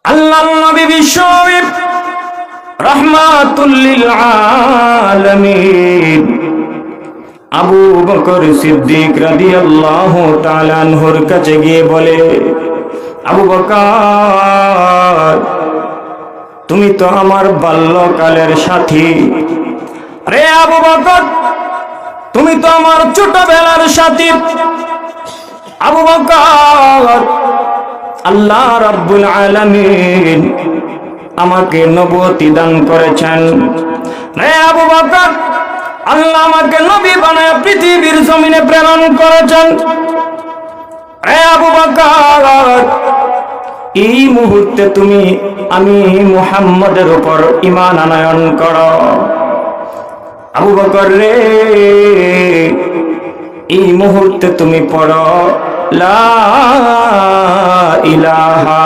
আল্লাহর নবী বিশ্ব রাহমাতুল লিল আলামিন আবু বকর সিদ্দিক রাদিয়াল্লাহু তাআলা আনহুর কাছে গিয়ে বলে, আবু বকর, তুমি তো আমার বাল্যকালের সাথী। রে আবু বকর, তুমি তো আমার ছোটবেলার সাথী। আবু বকর, আল্লাহ রাব্বুল আলামিন আমাকে নবুয়তি দান করেছেন। রে আবু বকর, আল্লাহ আমাকে নবী বানায় পৃথিবীর জমিনে প্রেরণ করেছেন। রে আবু বকর, এই মুহূর্তে আমি মুহাম্মদের উপর ঈমান আনয়ন করো। আবু বকর রে, এই মুহূর্তে তুমি পড়ো লা ইলাহা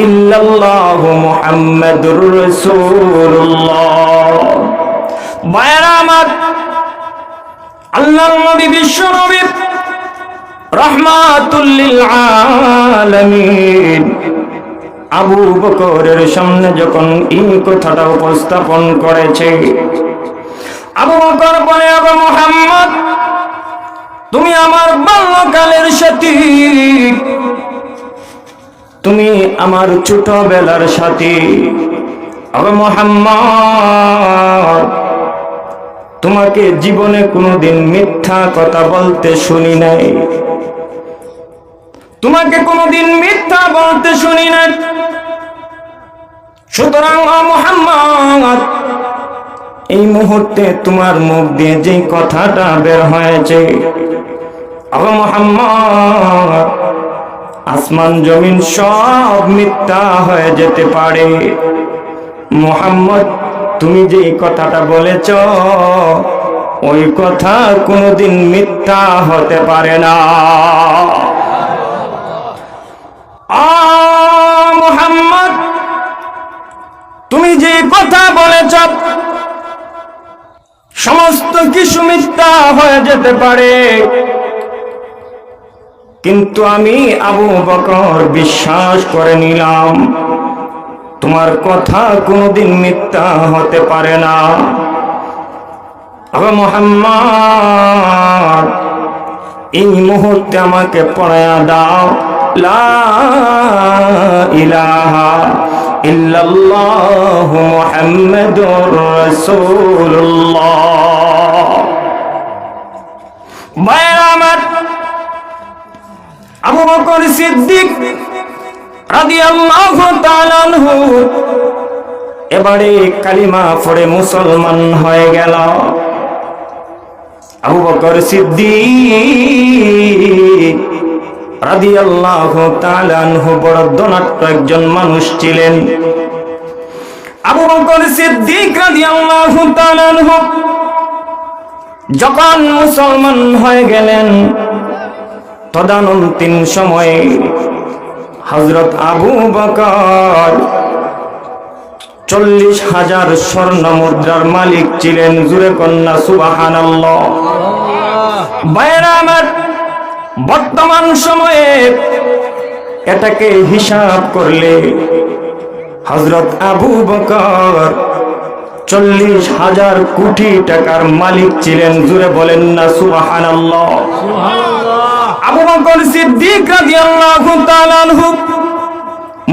ইল্লাল্লাহু মুহাম্মাদুর রাসূলুল্লাহ। ভাইরা আমার, আল্লাহর নবী বিশ্ব নবী রাহমাতুল লিল আলামিন আবু বকরের সামনে যখন এই কথাটা উপস্থাপন করেছে, আবু বকর বলে, আবু মুহাম্মদ, তুমি আমার বাল্যকালের সাথী, তুমি আমার ছোটবেলার সাথী। আবু মুহাম্মদ, তোমাকে জীবনে কোনোদিন মিথ্যা কথা বলতে শুনি নাই, তোমাকে কোনোদিন মিথ্যা বলতে শুনি নাই। সুতরাং মুহাম্মদ, এই মুহূর্তে তোমার মুখ দিয়ে যে কথাটা বের হয়েছে, আবু মুহাম্মদ, আসমান জমিন সব মিথ্যা হয়ে যেতে পারে। মুহাম্মদ, তুমি যে কথাটা বলেছ ওই কথা কোনোদিন মিথ্যা হতে পারে না। মুহাম্মদ, তুমি যে কথা বলেছ সমস্ত কিছু মিথ্যা হয়ে যেতে পারে, কিন্তু আমি আবু বকর বিশ্বাস করে নিলাম তোমার কথা কোনোদিন মিথ্যা হতে পারে না। আবু মুহাম্মদ, এই মুহূর্তে আমাকে পড়ায়া দাও লা ইলাহা ইল্লাল্লাহু মুহাম্মাদুর রাসূলুল্লাহ। ভাইরা আমার, আবু বকর সিদ্দিক রাদিয়াল্লাহু তাআলা আনহু এবারে কালিমা পড়ে মুসলমান হয়ে গেল। আবু বকর সিদ্দিক রাদিয়াল্লাহু তাআলা আনহু বড় ধনাঢ্য একজন মানুষ ছিলেন। আবু বকর সিদ্দিক রাদিয়াল্লাহু তাআলা আনহু যখন মুসলমান হয়ে গেলেন, তদানীন্তন সময়ে হযরত আবু বকর 40,000 স্বর্ণ মুদ্রার মালিক ছিলেন। জুরে কন্যা সুবহানাল্লাহ। ভাইরা আমার, বর্তমান সময়ে এটাকে হিসাব করলে হযরত আবু বকর 40,000 কোটি টাকার মালিক ছিলেন। জুরে বলেন না সুবহানাল্লাহ। আবু বকর সিদ্দিক রাদিয়াল্লাহু তাআলা আনহু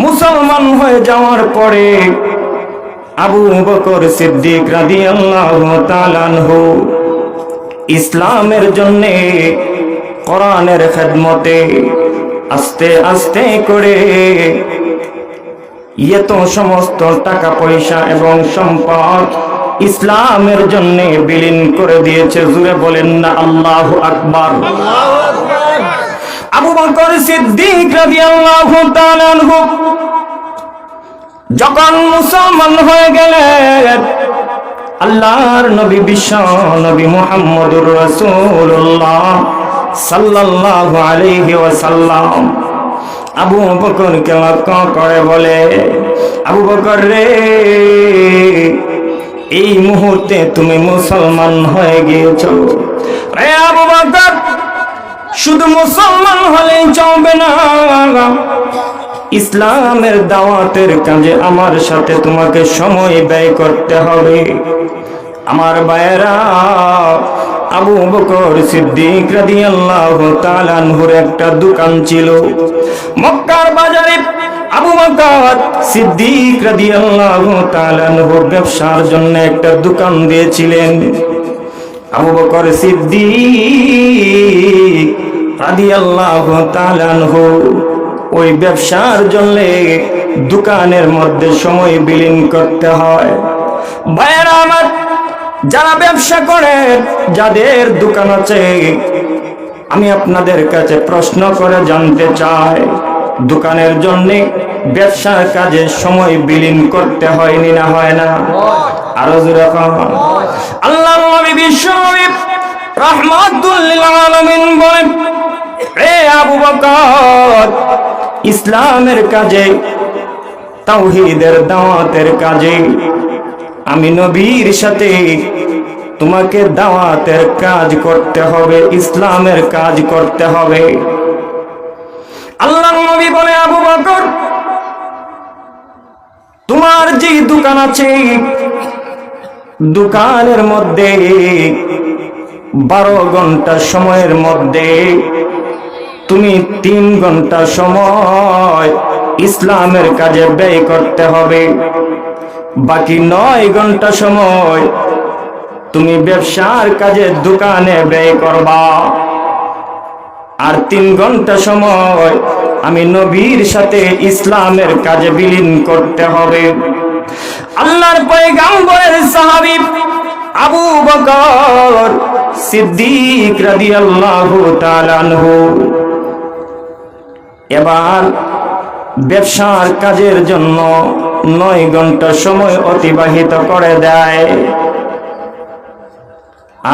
মুসলমান হয়ে যাওয়ার পরে আবু বকর সিদ্দিক রাদিয়াল্লাহু তাআলা আনহু ইসলামের জন্য কোরআনের খেদমতে আস্তে আস্তে করে এত সমস্ত টাকা পয়সা এবং সম্পদ ইসলামের জন্য বিলীন করে দিয়েছে। জুরে বলেন না আল্লাহু আকবার। আবু বকর সিদ্দিক রাদিয়াল্লাহু তাআলা আনহু যখন মুসলমান হয়ে গেলেন, আল্লাহর নবী বিশ্ব নবী মুহাম্মদুর রাসূলুল্লাহ সাল্লাল্লাহু আলাইহি ওয়াসাল্লাম আবু বকরকে লক্ষ্য করে বলে, আবু বকর রে, এই মুহূর্তে তুমি মুসলমান হয়ে গিয়েছো। রে আবু বকর, শুধু মুসলমান হলেই চলবে না, ইসলামের দাওয়াতের কাজে আমার সাথে তোমাকে সময় ব্যয় করতে হবে। আমার ভাইয়েরা, আবু বকর সিদ্দিক রাদিয়াল্লাহু তাআলা আনহুর একটা দোকান ছিল মক্কার বাজারে। আবু বকর সিদ্দিক রাদিয়াল্লাহু তাআলা আনহু ব্যবসার জন্য একটা দোকান দিয়েছিলেন। আবু বকর সিদ্দিক রাদিয়াল্লাহু তাআলা আনহু ওই ব্যবসার জন্য দোকানের মধ্যে সময় বিলীন করতে হয়। ভাইয়েরা আমার, যারা ব্যবসা করে, যাদের দোকান আছে, আমি আপনাদের কাছে প্রশ্ন করে জানতে চাই, দোকানের জন্য ব্যবসার কাজে সময় বিলীন করতে হয়নি না হয় না? আরো জোরে বলুন। আল্লাহর নবী বিশ্বনবী রাহমাতুল লিল আলামিন বলেন, হে আবু বকর, ইসলামের কাজে, তাওহীদের দাওয়াতের কাজে আমি নবীর সাথে তোমাকে দাওয়াতের কাজ করতে হবে, ইসলামের কাজ করতে হবে। আল্লাহর নবী বলে, আবু বকর, তোমার যে দোকান আছে, দোকানের মধ্যে 12 ঘন্টা সময়ের মধ্যে তুমি 3 ঘন্টা সময় ইসলামের কাজে ব্যয় করতে হবে। বাকি 9 ঘন্টা সময় তুমি ব্যবসার কাজে দোকানে ব্যয় করবা। আর 3 ঘন্টা সময় আমি নবীর সাথে ইসলামের কাজে বিলীন করতে হবে। আল্লাহর পয়গম্বরের সাহাবী আবু বকর সিদ্দিক রাদিয়াল্লাহু তাআলা আনহু এবার ব্যবসার কাজের জন্য 9 ঘন্টা সময় অতিবাহিত করে দেয়,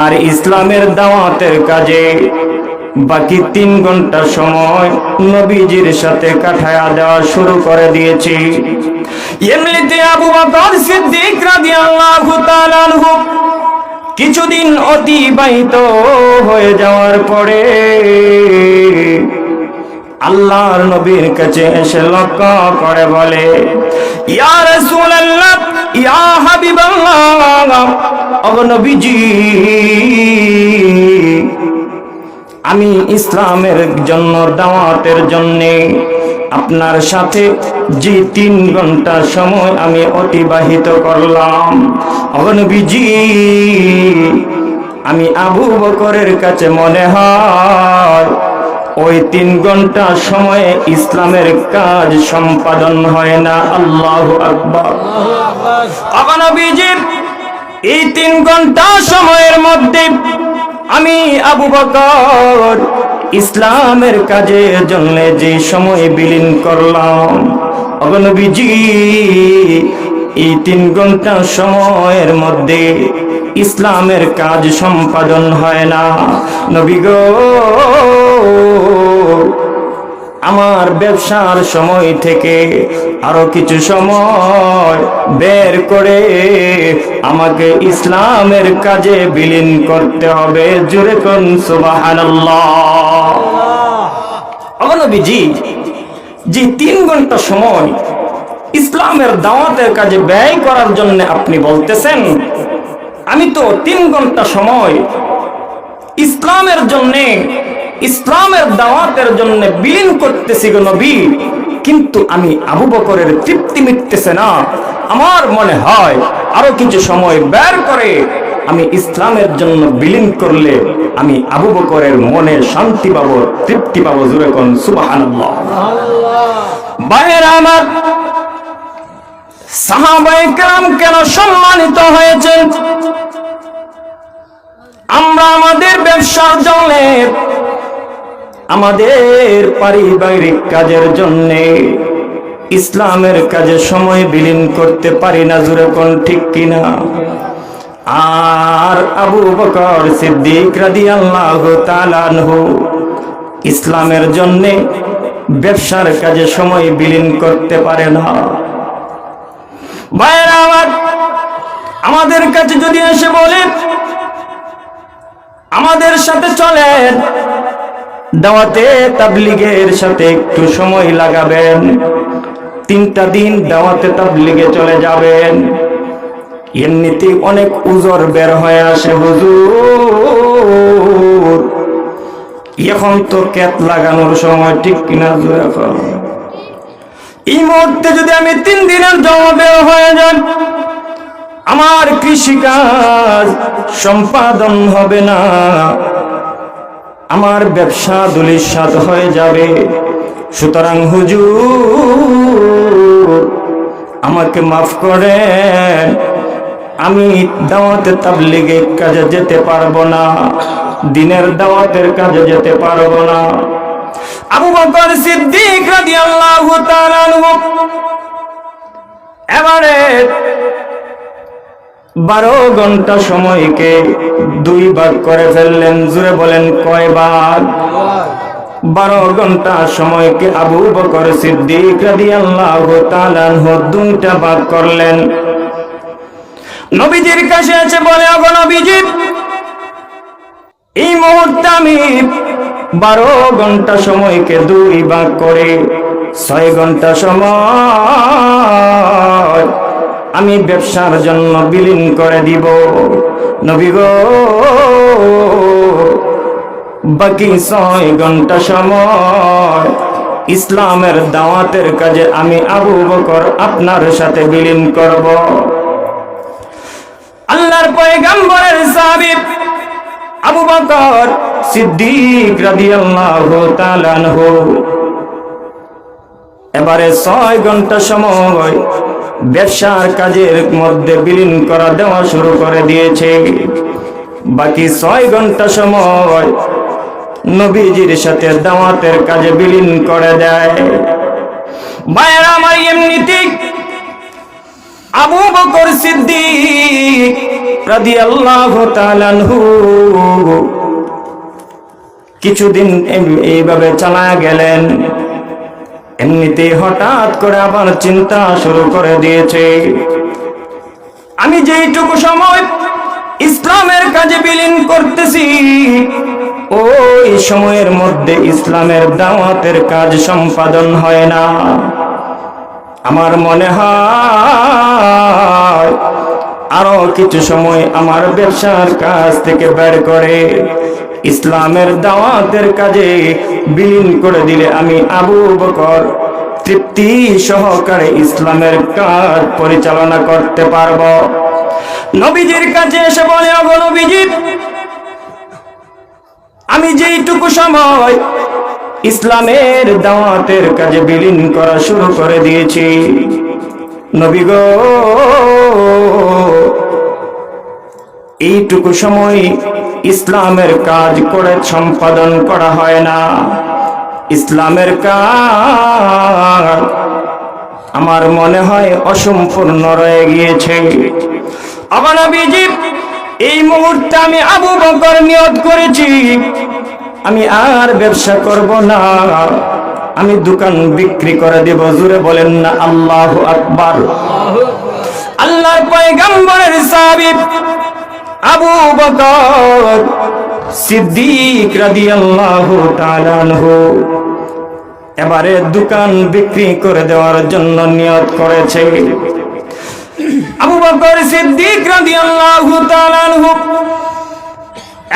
আর ইসলামের দাওয়াতের কাজে বাকি 3 ঘন্টা সময় নবীজির সাথে কাটায়া দেওয়া শুরু করে দিয়েছি। এমনিতে আবু বকর সিদ্দিক রাদিয়াল্লাহু তাআলা আনহু কিছুদিন অতিবাহিত হয়ে যাওয়ার পরে আল্লাহর নবীর কাছে এসে লক্ষ্য করে বলে, ইয়া রাসূলুল্লাহ, ইয়া হাবিবাল্লাহ, ও নবীজি, আমি ইসলামের জন্য, দাওয়াতের জন্য আপনার সাথে যে 3 ঘন্টা সময় আমি অতিবাহিত করলাম, ও নবীজি, আমি আবু বকরের কাছে মনে হয় ওই 3 ঘন্টা সময়ে ইসলামের কাজ সম্পাদন হয় না। আল্লাহু আকবার। ও নবীজি, এই 3 ঘন্টা সময়ের মধ্যে আমি আবু বকর ইসলামের কাজের জন্য যে সময় বিলীন করলাম, ও নবীজি, এই 3 ঘন্টা সময়ের মধ্যে ইসলামের কাজ সম্পাদন হয় না। নবী গো, আমার ব্যবসার সময় থেকে আরো কিছু সময় বের করে আমাকে ইসলামের কাজে বিলীন করতে হবে। জোরে কোন সুবহানাল্লাহ। ও নবীজি, যে 3 ঘন্টা সময় ইসলামের দাওয়াতের কাজে ব্যয় করার জন্য আপনি বলতেছেন, আমি তো 3 ঘন্টা সময় ইসলামের জন্য, ইসলামের দাওয়াতের জন্য বিলীন করতেছি গো নবী, কিন্তু আমি আবু বকরের তৃপ্তি মিটতেছে না। আমার মনে হয় আরো কিছু সময় বের করে আমি ইসলামের জন্য বিলীন করলে আমি আবু বকরের মনে শান্তি পাবো, তৃপ্তি পাবো। জোরে কোন সুবহানাল্লাহ। ভাইয়েরা আমার, সাহাবায়ে কেরাম কেন সম্মানিত হয়েছেন? আমরা আমাদের ব্যবসার জন্য, আমাদের পারিবারিক কাজের জন্য ইসলামের কাজে সময় বিলীন করতে পারি না। জোরে কোন ঠিক কিনা? আর আবু বকর সিদ্দিক রাদিয়াল্লাহু তাআলা আনহু ইসলামের জন্য ব্যবসার কাজে সময় বিলীন করতে পারে না। ভাইরা আমার, আমাদের কাছে যদি এসে বলে আমাদের সাথে চলেন, দাওয়াতে তাবলীগের সাথে একটু সময় লাগাবেন, 3টা দিন দাওয়াতে তাবলীগে চলে যাবেন। এমনিতে অনেক উজর বের হয়ে আসে, হুজুর এখন তো ক্যাপ লাগানোর সময়, ঠিক কিনা? এই মুহূর্তে যদি আমি 3 দিনের জন্য বের হয়ে যান, আমার কৃষিকাজ সম্পাদন হবে না, আমার ব্যবসা দুলিশাত হয়ে যাবে। সুতরাং হুজুর আমাকে মাফ করেন, আমি দাওয়াতে তাবলীগের কাজে যেতে পারবো না, দিনের দাওয়াতের কাজে যেতে পারবো না। আবু বকর সিদ্দিক রাদিয়াল্লাহু তাআলা আনহু এবারে 12 ঘন্টা সময়কে 2 ভাগ করে ফেললেন। জোরে বলেন কয় ভাগ? 12 ঘন্টা সময়কে আবু বকর সিদ্দিক রাদিয়াল্লাহু তাআলা আনহু 2টা ভাগ করলেন। নবীজির কাছে এসে বলে, ওগো নবীজি, এই মুহূর্তে আমি 12 ঘন্টা সময়কে 2 ভাগ করে 6 ঘন্টা সময় আমি ব্যবসার জন্য বিলীন করে দিব। নবী গো, বাকি 6 ঘন্টা সময় ইসলামের দাওয়াতের কাজে আমি আবু বকর আপনার সাথে বিলীন করব। আল্লাহর পয়গম্বরের সাহাবী আবু বকর সিদ্দিক রাদিয়াল্লাহু তাআলা আনহু এবারে 6 ঘন্টা সময় ব্যবসার কাজের মধ্যে বিলীন করা দেওয়া শুরু করে দিয়েছে। বাকি 6 ঘন্টা সময় নবীজির সাথে দাওয়াতের কাজে বিলীন করে দেয়। ভাইরা আমার, এমনিতেই আবু বকর সিদ্দিক রাদিয়াল্লাহু তাআলা আনহু কিছুদিন এইভাবে চালায়া গেলেন। এমনিতে হঠাৎ করে আবার চিন্তা শুরু করে দিয়েছে, আমি যেইটুকু সময় ইসলামের কাজে বিলীন করতেছি, ওই সময়ের মধ্যে ইসলামের দাওয়াতের কাজ সম্পাদন হয় না। আমার মনে হয় আরো কিছু সময় আমার ব্যবসার কাজ থেকে বের করে ইসলামের দাওয়াতের কাজে বিলীন করে দিলে আমি আবু বকর তৃপ্তি সহকারে ইসলামের কাজ পরিচালনা করতে পারবো। নবীজির কাছে এসে বলে, ওগো নবীজি, আমি যেইটুকু সময় ইসলামের দাওয়াতের কাজে বিলীন করা শুরু করে দিয়েছি, নবী গো, এইটুকু সময় ইসলামের কাজ করে সম্পাদন করা হয় না। ইসলামের কাজ আমার মনে হয় অসম্পূর্ণ রয়ে গিয়েছে। ওগো নবীজি, এই মুহূর্তে আমি আবু বকর নিয়ত করেছি, আমি আর ব্যবসা করব না, আমি দোকান বিক্রি করে দেব। জোরে বলেন না আল্লাহু আকবার। আল্লাহর পয়গম্বরের সাহাবী আবু বকর সিদ্দিক রাদিয়াল্লাহু তাআলা আনহু এবারে দোকান বিক্রি করে দেওয়ার জন্য নিয়ত করেছে। আবু বকর সিদ্দিক রাদিয়াল্লাহু তাআলা আনহু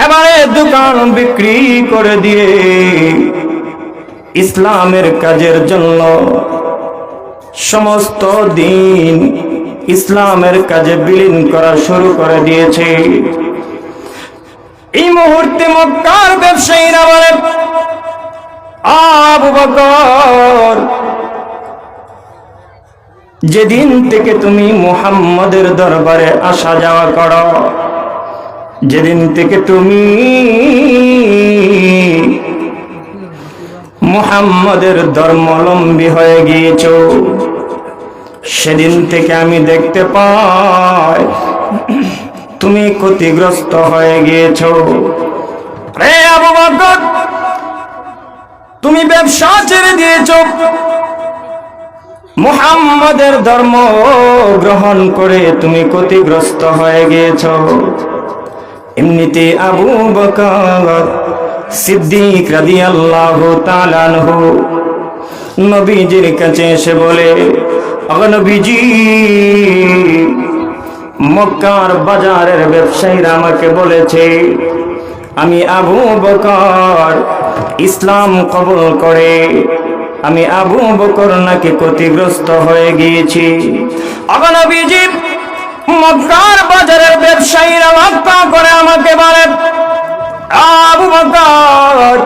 এবারে দোকান বিক্রি করে দিয়ে ইসলামের কাজের জন্য সমস্ত দিন ইসলামের কাজে বিলীন করা শুরু করে দিয়েছে। এই মুহূর্তে মক্কার ব্যবসায়ীরা বলে, আবু বকর, যেদিন থেকে তুমি মুহাম্মদের দরবারে আসা যাওয়া করো, যেদিন থেকে তুমি মুহাম্মদের ধর্মাবলম্বী হয়ে গিয়েছো, সেদিন থেকে আমি দেখতে পাই তুমি ক্ষতিগ্রস্ত হয়ে গিয়েছো। রে আবু বকর, তুমি ব্যবসা ছেড়ে দিয়েছো, মুহাম্মদের ধর্ম গ্রহণ করে তুমি ক্ষতিগ্রস্ত হয়ে গিয়েছো। এমনিতে আবু বকর সিদ্দিক রাদিয়াল্লাহু তাআলা আনহু নবীজির কাছে এসে বলে, ওগো নবীজি, মক্কার বাজারের ব্যবসায়ীরা আমাকে বলেছে আমি আবু বকর ইসলাম কবুল করে আমি আবু বকর নাকি ক্ষতিগ্রস্ত হয়ে গিয়েছি। ওগো নবীজি, মক্কার বাজারের ব্যবসায়ীরা মক্কা করে আমাকে বলে আবু বকর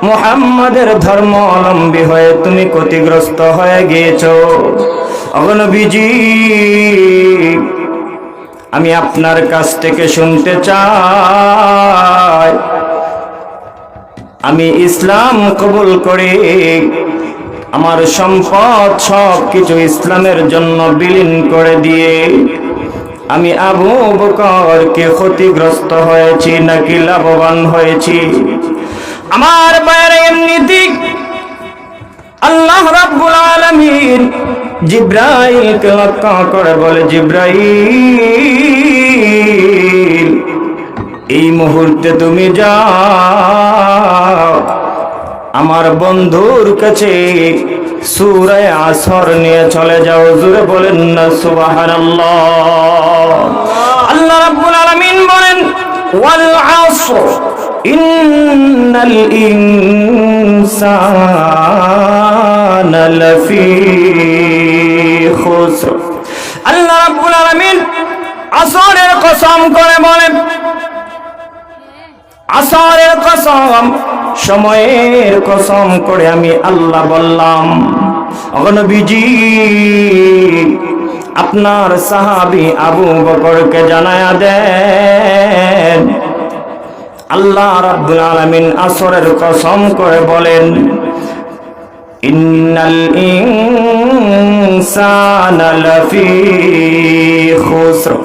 মুহাম্মাদের ধর্ম অবলম্বী হয়ে তুমি ক্ষতিগ্রস্ত হয়ে গিয়েছো। ওগো নবীজি, আমি আপনার কাছ থেকে শুনতে চাই, আমি ইসলাম কবুল করে আমার সম্পদ সব কিছু ইসলামের জন্য বিলীন করে দিয়ে আমি আবু বকরকে ক্ষতিগ্রস্ত হয়েছি নাকি লাভবান হয়েছি। আমার বাইরে এমনিতে আল্লাহ রাব্বুল আলামিন জিব্রাইলকে লক্ষ্য করে বলে, জিব্রাইল, এই মুহূর্তে তুমি যাও আমার বন্ধুর কাছে সূরা আসর নিয়ে চলে যাও। জোরে বলেন না সুবহানাল্লাহ। আল্লাহ রাব্বুল আলামিন বলেন, ওয়াল আসর ইন্নাল ইনসানা লাফি খুসর। আল্লাহ রাব্বুল আলামিন আসরের কসম করে বলেন, আসরের কসম, সময়ের কসম করে আমি আল্লাহ বললাম। ওগো নবীজি, আপনার সাহাবী আবু বকরকে জানায়া দেন আল্লাহ রাব্বুল আলামিন আসরের কসম করে বলেন, ইন্নাল ইনসানা লাফি খুসর।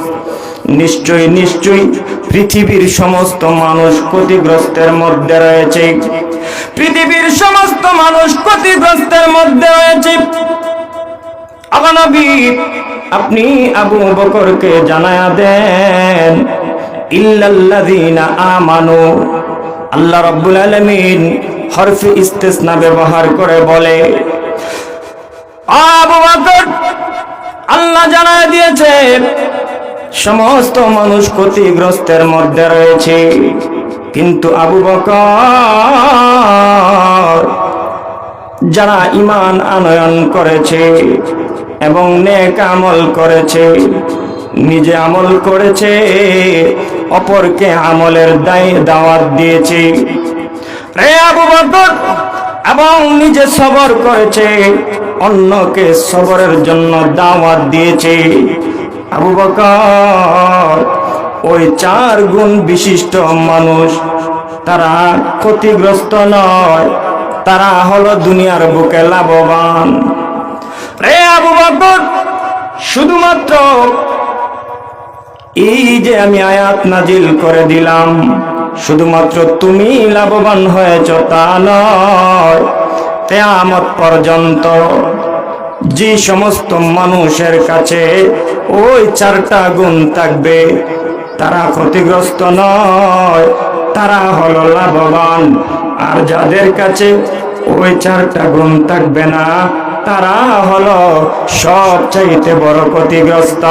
নিশ্চয় নিশ্চয় পৃথিবীর সমস্ত মানুষ ক্ষতিগ্রস্তের মধ্যে রয়েছে। পৃথিবীর সমস্ত মানুষ ক্ষতিগ্রস্তের মধ্যে রয়েছে। ওগো নবী, আপনি আবু বকরকে জানায়া দেন ইল্লাল্লাযীনা আমানু। আল্লাহ রাব্বুল আলামিন হরফে ইস্তিসনা ব্যবহার করে বলে, আবু বকর, আল্লাহ জানায়া দিয়েছে সমস্ত মানুষ ক্ষতিগ্রস্তের মধ্যে রয়েছে, কিন্তু আবু বকর যারা ঈমান আনয়ন করেছে এবং নেক আমল করেছে, নিজে আমল করেছে, অপরকে আমলের দাওয়াত দিয়েছে। রে আবু বকর, এবং নিজে সবর করেছে, অন্যকে সবরের জন্য দাওয়াত দিয়েছে। আবু বকর ওই 4 গুণ বিশিষ্ট মানুষ, তারা ক্ষতিগ্রস্ত নয়, তারা হলো দুনিয়ার বুকে লাভবান। রে আবু বকর, শুধুমাত্র এই যে আমি আয়াত নাজিল করে দিলাম, শুধুমাত্র তুমি লাভবান হয়েছ তা নয়, কিয়ামত পর্যন্ত যে সমস্ত মানুষের কাছে ওই 4টা গুণ থাকবে তারা ক্ষতিগ্রস্ত নয়, তারা হলো লাভবান। আর যাদের কাছে ওই 4টা গুণ থাকবে না, তারা হলো সবচাইতে বড় ক্ষতিগ্রস্ত।